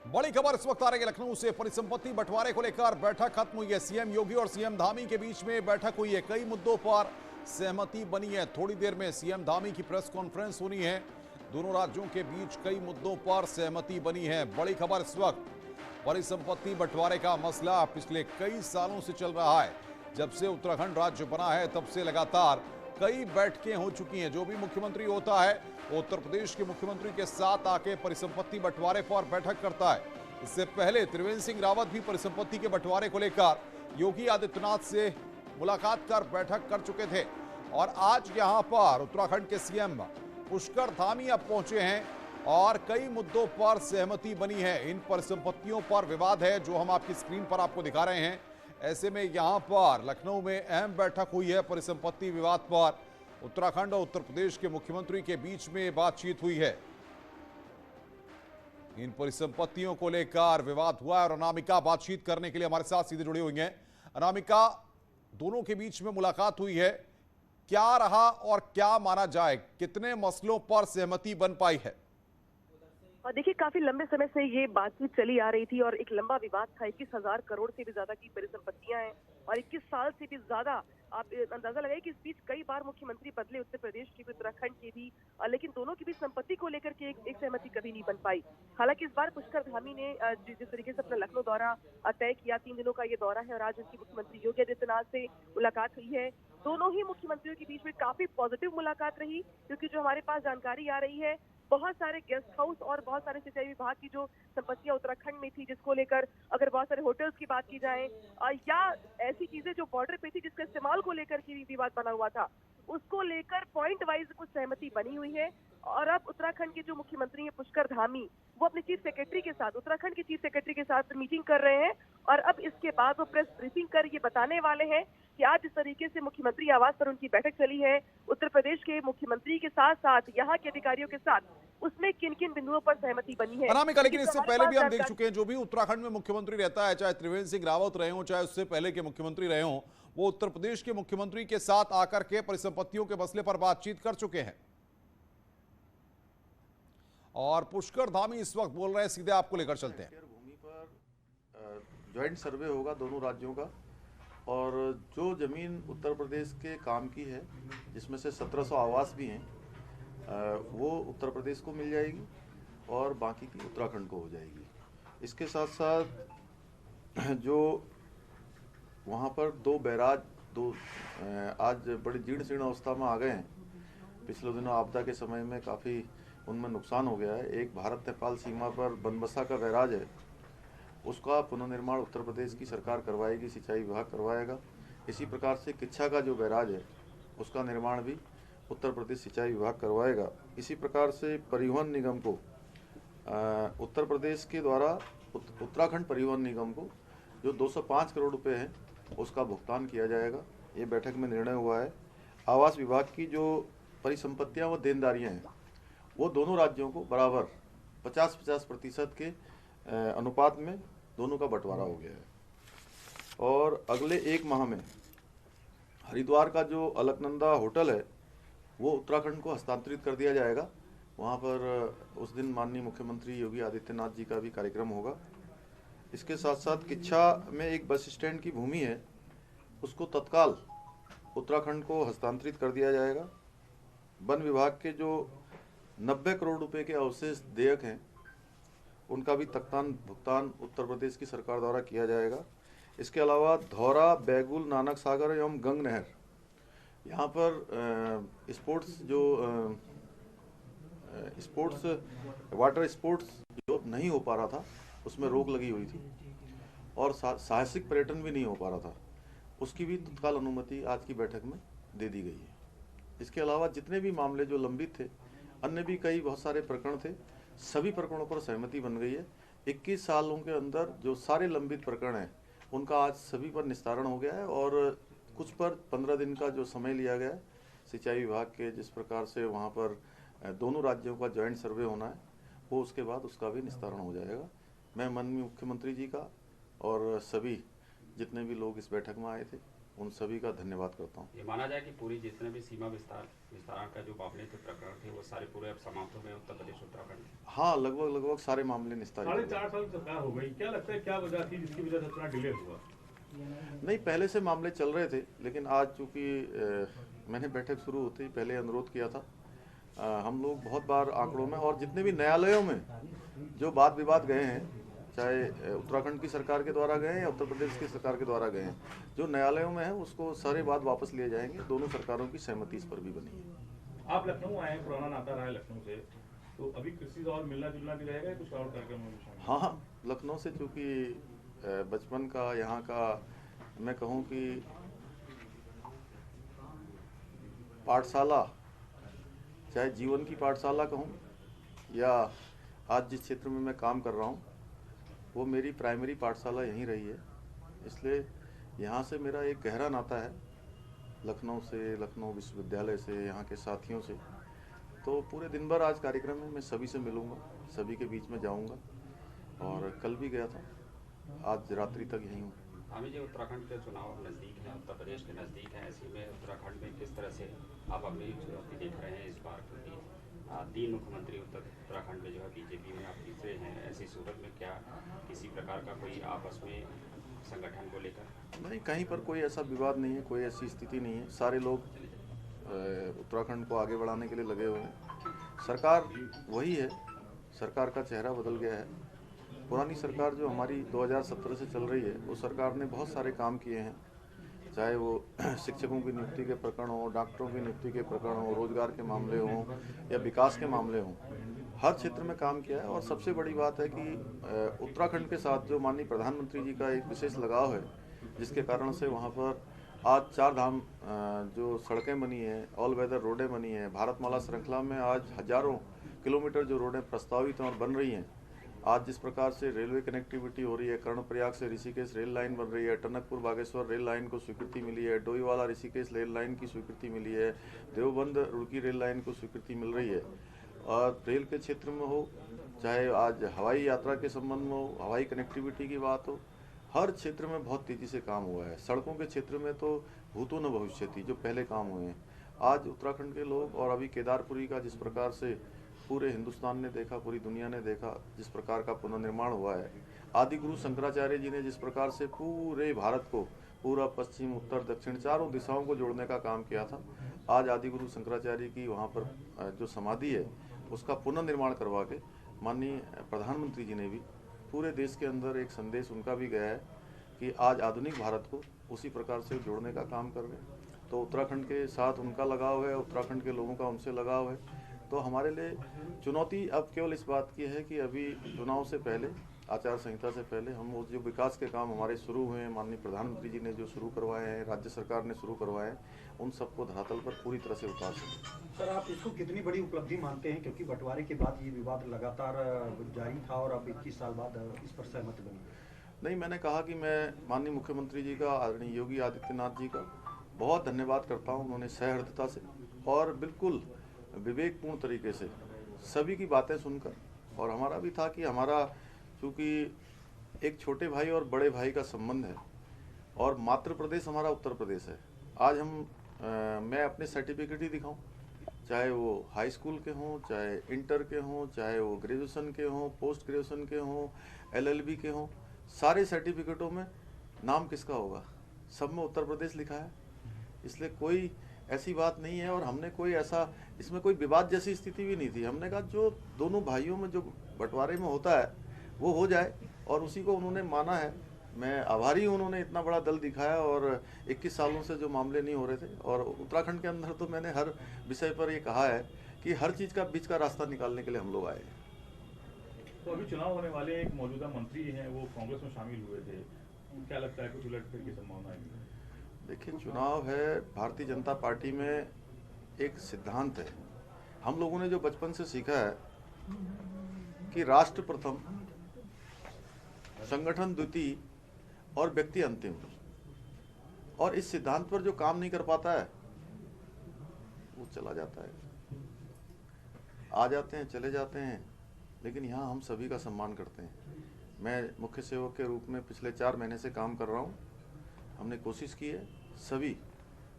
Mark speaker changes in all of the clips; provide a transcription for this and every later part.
Speaker 1: बड़ी खबर इस वक्त आ रही है लखनऊ से। परिसंपत्ति बंटवारे को लेकर बैठक खत्म हुई है। सीएम योगी और सीएम धामी के बीच में बैठक हुई है। कई मुद्दों पर सहमति बनी है। थोड़ी देर में सीएम धामी की प्रेस कॉन्फ्रेंस होनी है। दोनों राज्यों के बीच कई मुद्दों पर सहमति बनी है। बड़ी खबर इस वक्त, परिसंपत्ति बंटवारे का मसला पिछले कई सालों से चल रहा है। जब से उत्तराखंड राज्य बना है तब से लगातार कई बैठकें हो चुकी हैं। जो भी मुख्यमंत्री होता है वो उत्तर प्रदेश के मुख्यमंत्री के साथ आके परिसंपत्ति बंटवारे पर बैठक करता है। इससे पहले त्रिवेंद्र सिंह रावत भी परिसंपत्ति के बंटवारे को लेकर योगी आदित्यनाथ से मुलाकात कर बैठक कर चुके थे। और आज यहां पर उत्तराखंड के सीएम पुष्कर धामी अब पहुंचे हैं और कई मुद्दों पर सहमति बनी है। इन परिसंपत्तियों पर विवाद है जो हम आपकी स्क्रीन पर आपको दिखा रहे हैं। ऐसे में यहां पर लखनऊ में अहम बैठक हुई है। परिसंपत्ति विवाद पर उत्तराखंड और उत्तर प्रदेश के मुख्यमंत्री के बीच में बातचीत हुई है। इन परिसंपत्तियों को लेकर विवाद हुआ है और अनामिका बातचीत करने के लिए हमारे साथ सीधे जुड़ी हुई हैं। अनामिका, दोनों के बीच में मुलाकात हुई है, क्या रहा और क्या माना जाए, कितने मसलों पर सहमति बन पाई है?
Speaker 2: और देखिए, काफी लंबे समय से ये बातचीत चली आ रही थी और एक लंबा विवाद था। 21,000 करोड़ से भी ज्यादा की परिसंपत्तियां हैं और 21 साल से भी ज्यादा। आप अंदाजा लगाइए कि इस बीच कई बार मुख्यमंत्री बदले, उत्तर प्रदेश के भी, उत्तराखंड के भी, लेकिन दोनों की भी संपत्ति को लेकर के एक सहमति कभी नहीं बन पाई। हालांकि इस बार पुष्कर धामी ने जिस तरीके से अपना लखनऊ दौरा तय किया, 3 दिनों का ये दौरा है और आज उनकी मुख्यमंत्री योगी आदित्यनाथ से मुलाकात हुई है। दोनों ही मुख्यमंत्रियों के बीच में काफी पॉजिटिव मुलाकात रही, क्योंकि जो हमारे पास जानकारी आ रही है, बहुत सारे गेस्ट हाउस और बहुत सारे सिंचाई विभाग की जो संपत्तियां उत्तराखंड में थी, जिसको लेकर अगर बहुत सारे होटल्स की बात की जाए या ऐसी चीजें जो बॉर्डर पे थी जिसके इस्तेमाल को लेकर की विवाद बना हुआ था, उसको लेकर पॉइंट वाइज कुछ सहमति बनी हुई है। और अब उत्तराखंड के जो मुख्यमंत्री हैं पुष्कर धामी, वो अपने चीफ सेक्रेटरी के साथ, उत्तराखंड के चीफ सेक्रेटरी के साथ मीटिंग कर रहे हैं और अब इसके बाद वो प्रेस ब्रीफिंग कर ये बताने वाले हैं कि आज जिस तरीके से मुख्यमंत्री आवास पर उनकी बैठक चली है उत्तर प्रदेश के मुख्यमंत्री के साथ साथ यहाँ के अधिकारियों के साथ, उसमें किन किन बिंदुओं पर सहमति बनी है।
Speaker 1: अनामिका, लेकिन इससे पहले भी हम देख चुके हैं, जो भी उत्तराखंड में मुख्यमंत्री रहता है, चाहे त्रिवेंद्र सिंह रावत रहे हों, चाहे उससे पहले के मुख्यमंत्री रहे हों, वो उत्तर प्रदेश के मुख्यमंत्री के साथ आकर के परिसंपत्तियों के मसले पर बातचीत कर चुके हैं। और पुष्कर धामी इस वक्त बोल रहे हैं, सीधे आपको लेकर चलते हैं।
Speaker 3: भूमि पर ज्वाइंट सर्वे होगा दोनों राज्यों का, और जो जमीन उत्तर प्रदेश के काम की है, जिसमें से 1700 आवास भी हैं, वो उत्तर प्रदेश को मिल जाएगी और बाकी की उत्तराखंड को हो जाएगी। इसके साथ साथ जो वहाँ पर 2 बैराज आज बड़ी जीर्ण शीर्ण अवस्था में आ गए हैं। पिछले दिनों आपदा के समय में काफ़ी उनमें नुकसान हो गया है। एक भारत नेपाल सीमा पर बनबसा का बैराज है, उसका पुनर्निर्माण उत्तर प्रदेश की सरकार करवाएगी, सिंचाई विभाग करवाएगा। इसी प्रकार से किच्छा का जो बैराज है, उसका निर्माण भी उत्तर प्रदेश सिंचाई विभाग करवाएगा। इसी प्रकार से परिवहन निगम को उत्तर प्रदेश के द्वारा उत्तराखंड परिवहन निगम को जो 205 करोड़ रुपए हैं, उसका भुगतान किया जाएगा। ये बैठक में निर्णय हुआ है। आवास विभाग की जो परिसंपत्तियाँ व देनदारियाँ हैं, वो दोनों राज्यों को बराबर 50-50% के अनुपात में दोनों का बंटवारा हो गया है। और अगले 1 माह में हरिद्वार का जो अलकनंदा होटल है, वो उत्तराखंड को हस्तांतरित कर दिया जाएगा। वहाँ पर उस दिन माननीय मुख्यमंत्री योगी आदित्यनाथ जी का भी कार्यक्रम होगा। इसके साथ साथ किच्छा में एक बस स्टैंड की भूमि है, उसको तत्काल उत्तराखंड को हस्तांतरित कर दिया जाएगा। वन विभाग के जो 90 करोड़ रुपए के अवशेष देयक हैं, उनका भी तत्काल भुगतान उत्तर प्रदेश की सरकार द्वारा किया जाएगा। इसके अलावा धौरा, बैगुल, नानक सागर एवं गंग नहर, यहाँ पर वाटर स्पोर्ट्स जो नहीं हो पा रहा था, उसमें रोक लगी हुई थी और साहसिक पर्यटन भी नहीं हो पा रहा था, उसकी भी तत्काल अनुमति आज की बैठक में दे दी गई है। इसके अलावा जितने भी मामले जो लंबित थे, अन्य भी कई बहुत सारे प्रकरण थे, सभी प्रकरणों पर सहमति बन गई है। 21 सालों के अंदर जो सारे लंबित प्रकरण हैं, उनका आज सभी पर निस्तारण हो गया है और कुछ पर 15 दिन का जो समय लिया गया है सिंचाई विभाग के, जिस प्रकार से वहाँ पर दोनों राज्यों का जॉइंट सर्वे होना है, वो उसके बाद उसका भी निस्तारण हो जाएगा। मैं माननीय मुख्यमंत्री जी का और सभी जितने भी लोग इस बैठक में आए थे, उन सभी का धन्यवाद करता हूँ।
Speaker 4: ये माना जाए कि पूरी जितने भी सीमा विस्तार का जो मामले थे, प्रकरण थे, वो सारे पूरे अब समाप्त हो गए उत्तर प्रदेश उत्तराखंड।
Speaker 3: हाँ, लगभग सारे मामले निस्तारित हो गए।
Speaker 5: 4.5 साल सरकार हो गई, क्या लगता है क्या वजह थी जिसकी वजह से इतना डिले हुआ?
Speaker 3: नहीं, पहले से मामले चल रहे थे, लेकिन आज चूँकि मैंने बैठक शुरू होते ही पहले अनुरोध किया था, हम लोग बहुत बार आंकड़ों में और जितने भी न्यायालयों में जो वाद विवाद गए हैं, चाहे उत्तराखंड की सरकार के द्वारा गए हैं या उत्तर प्रदेश की सरकार के द्वारा गए हैं, जो न्यायालयों में है उसको सारे वाद वापस लिए जाएंगे। दोनों सरकारों की सहमति इस पर भी बनी है।
Speaker 5: आप लखनऊ आए हैं, पुराना नाता रहा है लखनऊ से, तो अभी किसी से और मिलना जुलना भी रहेगा, कुछ और कार्यक्रम में शामिल?
Speaker 3: हाँ, लखनऊ से चूँकि बचपन का यहाँ का मैं कहूँ कि पाठशाला, चाहे जीवन की पाठशाला कहूँ या आज जिस क्षेत्र में मैं काम कर रहा हूँ, वो मेरी प्राइमरी पाठशाला यहीं रही है। इसलिए यहाँ से मेरा एक गहरा नाता है, लखनऊ से, लखनऊ विश्वविद्यालय से, यहाँ के साथियों से। तो पूरे दिन भर आज कार्यक्रम में मैं सभी से मिलूँगा, सभी के बीच में जाऊँगा और कल भी गया था, आज रात्रि तक यहीं हूँ।
Speaker 4: हामी जी, उत्तराखंड के चुनाव नज़दीक हैं, उत्तर प्रदेश के नज़दीक हैं, ऐसे में उत्तराखंड में किस तरह से आप अपनी चुनौती देख रहे हैं इस बार? क्योंकि 3 मुख्यमंत्री उत्तराखंड में जो है बीजेपी में, आप तीसरे हैं, ऐसी सूरत में क्या किसी प्रकार का कोई आपस में संगठन को लेकर?
Speaker 3: नहीं, कहीं पर कोई ऐसा विवाद नहीं है, कोई ऐसी स्थिति नहीं है। सारे लोग उत्तराखंड को आगे बढ़ाने के लिए लगे हुए हैं। सरकार वही है, सरकार का चेहरा बदल गया है। पुरानी सरकार जो हमारी 2017 से चल रही है, वो सरकार ने बहुत सारे काम किए हैं, चाहे वो शिक्षकों की नियुक्ति के प्रकरण हो, डॉक्टरों की नियुक्ति के प्रकरण हो, रोजगार के मामले हों या विकास के मामले हों, हर क्षेत्र में काम किया है। और सबसे बड़ी बात है कि उत्तराखंड के साथ जो माननीय प्रधानमंत्री जी का एक विशेष लगाव है, जिसके कारण से वहाँ पर आज 4 धाम जो सड़कें बनी हैं, ऑल वेदर रोडें बनी हैं, भारतमाला श्रृंखला में आज हजारों किलोमीटर जो रोडें प्रस्तावित और बन रही हैं। आज जिस प्रकार से रेलवे कनेक्टिविटी हो रही है, कर्णप्रयाग से ऋषिकेश रेल लाइन बन रही है, टनकपुर बागेश्वर रेल लाइन को स्वीकृति मिली है, डोईवाला ऋषिकेश रेल लाइन की स्वीकृति मिली है, देवबंद रुड़की रेल लाइन को स्वीकृति मिल रही है। और रेल के क्षेत्र में हो, चाहे आज हवाई यात्रा के संबंध में हो, हवाई कनेक्टिविटी की बात हो, हर क्षेत्र में बहुत तेज़ी से काम हुआ है। सड़कों के क्षेत्र में तो भूतो न भविष्यति, जो पहले काम हुए हैं, आज उत्तराखंड के लोग, और अभी केदारपुरी का जिस प्रकार से पूरे हिंदुस्तान ने देखा, पूरी दुनिया ने देखा, जिस प्रकार का पुनर्निर्माण हुआ है। आदि गुरु शंकराचार्य जी ने जिस प्रकार से पूरे भारत को, पूरा पश्चिम उत्तर दक्षिण चारों दिशाओं को जोड़ने का काम किया था, आज आदि गुरु शंकराचार्य की वहाँ पर जो समाधि है, उसका पुनर्निर्माण करवा के माननीय प्रधानमंत्री जी ने भी पूरे देश के अंदर एक संदेश उनका भी गया है कि आज आधुनिक भारत को उसी प्रकार से जोड़ने का काम कर रहे हैं। तो उत्तराखंड के साथ उनका लगाव है, उत्तराखंड के लोगों का उनसे लगाव है। तो हमारे लिए चुनौती अब केवल इस बात की है कि अभी चुनाव से पहले, आचार संहिता से पहले, हम वो जो विकास के काम हमारे शुरू हुए हैं, माननीय प्रधानमंत्री जी ने जो शुरू करवाए हैं, राज्य सरकार ने शुरू करवाए हैं, उन सबको धरातल पर पूरी तरह से उतार सकें।
Speaker 6: सर, आप इसको कितनी बड़ी उपलब्धि मानते हैं, क्योंकि बंटवारे के बाद ये विवाद लगातार जारी था और अब 21 साल बाद इस पर सहमति बनी?
Speaker 3: नहीं, मैंने कहा कि मैं माननीय मुख्यमंत्री जी का, आदरणीय योगी आदित्यनाथ जी का बहुत धन्यवाद करता हूँ। उन्होंने सहृदयता से और बिल्कुल विवेकपूर्ण तरीके से सभी की बातें सुनकर, और हमारा भी था कि हमारा चूँकि एक छोटे भाई और बड़े भाई का संबंध है और मातृ प्रदेश हमारा उत्तर प्रदेश है। आज मैं अपने सर्टिफिकेट ही दिखाऊं, चाहे वो हाई स्कूल के हों, चाहे इंटर के हों, चाहे वो ग्रेजुएशन के हों, पोस्ट ग्रेजुएशन के हों, LLB के हों, सारे सर्टिफिकेटों में नाम किसका होगा? सब में उत्तर प्रदेश लिखा है। इसलिए कोई ऐसी बात नहीं है और हमने कोई ऐसा, इसमें कोई विवाद जैसी स्थिति भी नहीं थी। हमने कहा जो दोनों भाइयों में जो बंटवारे में होता है वो हो जाए, और उसी को उन्होंने माना है। मैं आभारी हूँ, उन्होंने इतना बड़ा दल दिखाया और 21 सालों से जो मामले नहीं हो रहे थे। और उत्तराखंड के अंदर तो मैंने हर विषय पर ये कहा है कि हर चीज़ का बीच का रास्ता निकालने के लिए हम लोग आए हैं।
Speaker 5: तो अभी चुनाव होने वाले एक मौजूदा मंत्री हैं, वो कांग्रेस में शामिल हुए थे, क्या लगता है कुछ उलटफेर की संभावना है?
Speaker 3: देखिए, चुनाव है, भारतीय जनता पार्टी में एक सिद्धांत है, हम लोगों ने जो बचपन से सीखा है कि राष्ट्र प्रथम, संगठन द्वितीय और व्यक्ति अंतिम। और इस सिद्धांत पर जो काम नहीं कर पाता है वो चला जाता है। आ जाते हैं, चले जाते हैं, लेकिन यहाँ हम सभी का सम्मान करते हैं। मैं मुख्य सेवक के रूप में पिछले 4 महीने से काम कर रहा हूँ। हमने कोशिश की है सभी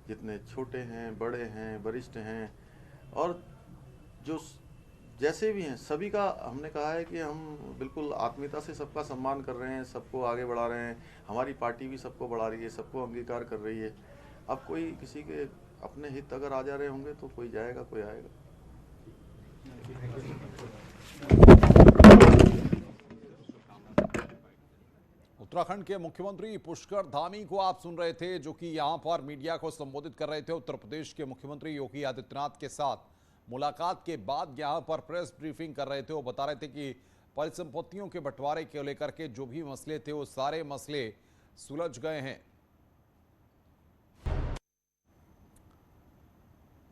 Speaker 3: जितने छोटे हैं, बड़े हैं, वरिष्ठ हैं और जो जैसे भी हैं, सभी का हमने कहा है कि हम बिल्कुल आत्मीयता से सबका सम्मान कर रहे हैं, सबको आगे बढ़ा रहे हैं। हमारी पार्टी भी सबको बढ़ा रही है, सबको अंगीकार कर रही है। अब कोई किसी के अपने हित अगर आ जा रहे होंगे तो कोई जाएगा, कोई आएगा।
Speaker 1: उत्तराखंड के मुख्यमंत्री पुष्कर धामी को आप सुन रहे थे, जो कि यहां पर मीडिया को संबोधित कर रहे थे। उत्तर प्रदेश के मुख्यमंत्री योगी आदित्यनाथ के साथ मुलाकात के बाद यहां पर प्रेस ब्रीफिंग कर रहे थे। वो बता रहे थे कि परिसंपत्तियों के बंटवारे को लेकर के जो भी मसले थे वो सारे मसले सुलझ गए हैं।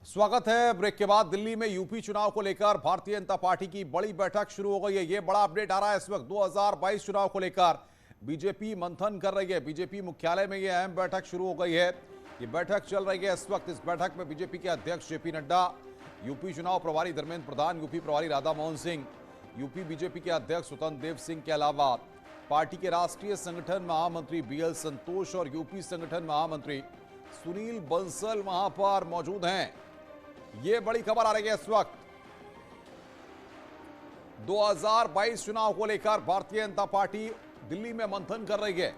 Speaker 1: स्वागत है। ब्रेक के बाद दिल्ली में यूपी चुनाव को लेकर भारतीय जनता पार्टी की बड़ी बैठक शुरू हो गई है। यह बड़ा अपडेट आ रहा है इस वक्त 2022 चुनाव को लेकर बीजेपी मंथन कर रही है। बीजेपी मुख्यालय में यह अहम बैठक शुरू हो गई है। ये बैठक चल रही है इस वक्त। इस बैठक में बीजेपी के अध्यक्ष जेपी नड्डा, यूपी चुनाव प्रभारी धर्मेंद्र प्रधान, यूपी प्रभारी राधा मोहन सिंह, यूपी बीजेपी के अध्यक्ष स्वतंत्र देव सिंह के अलावा पार्टी के राष्ट्रीय संगठन महामंत्री बीएल संतोष और यूपी संगठन महामंत्री सुनील बंसल वहां पर मौजूद हैं। ये बड़ी खबर आ रही है इस वक्त। 2022 चुनाव को लेकर भारतीय जनता पार्टी दिल्ली में मंथन कर रही है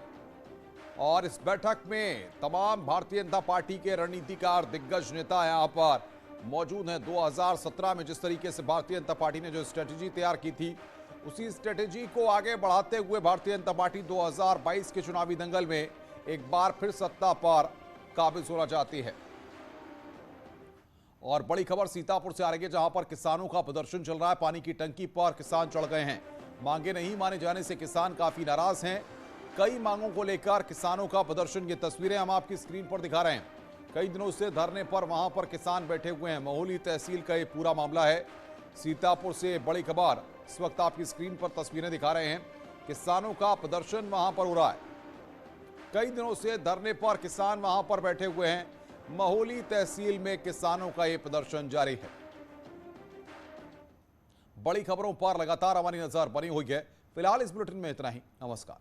Speaker 1: और इस बैठक में तमाम भारतीय जनता पार्टी के रणनीतिकार, दिग्गज नेता यहां पर मौजूद हैं। 2017 में जिस तरीके से भारतीय जनता पार्टी ने जो स्ट्रेटेजी तैयार की थी, उसी स्ट्रेटेजी को आगे बढ़ाते हुए भारतीय जनता पार्टी 2022 के चुनावी दंगल में एक बार फिर सत्ता पर काबिज होना चाहती है। और बड़ी खबर सीतापुर से आ रही है, जहां पर किसानों का प्रदर्शन चल रहा है। पानी की टंकी पर किसान चढ़ गए हैं। मांगे नहीं माने जाने से किसान काफी नाराज हैं। कई मांगों को लेकर किसानों का प्रदर्शन, ये तस्वीरें हम आपकी स्क्रीन पर दिखा रहे हैं। कई दिनों से धरने पर वहां पर किसान बैठे हुए हैं। महोली तहसील का ये पूरा मामला है। सीतापुर से बड़ी खबर इस वक्त आपकी स्क्रीन पर तस्वीरें दिखा रहे हैं। किसानों का प्रदर्शन वहां पर हो रहा है। कई दिनों से धरने पर किसान वहां पर बैठे हुए हैं। महोली तहसील में किसानों का यह प्रदर्शन जारी है। बड़ी खबरों पर लगातार हमारी नजर बनी हुई है। फिलहाल इस बुलेटिन में इतना ही। नमस्कार।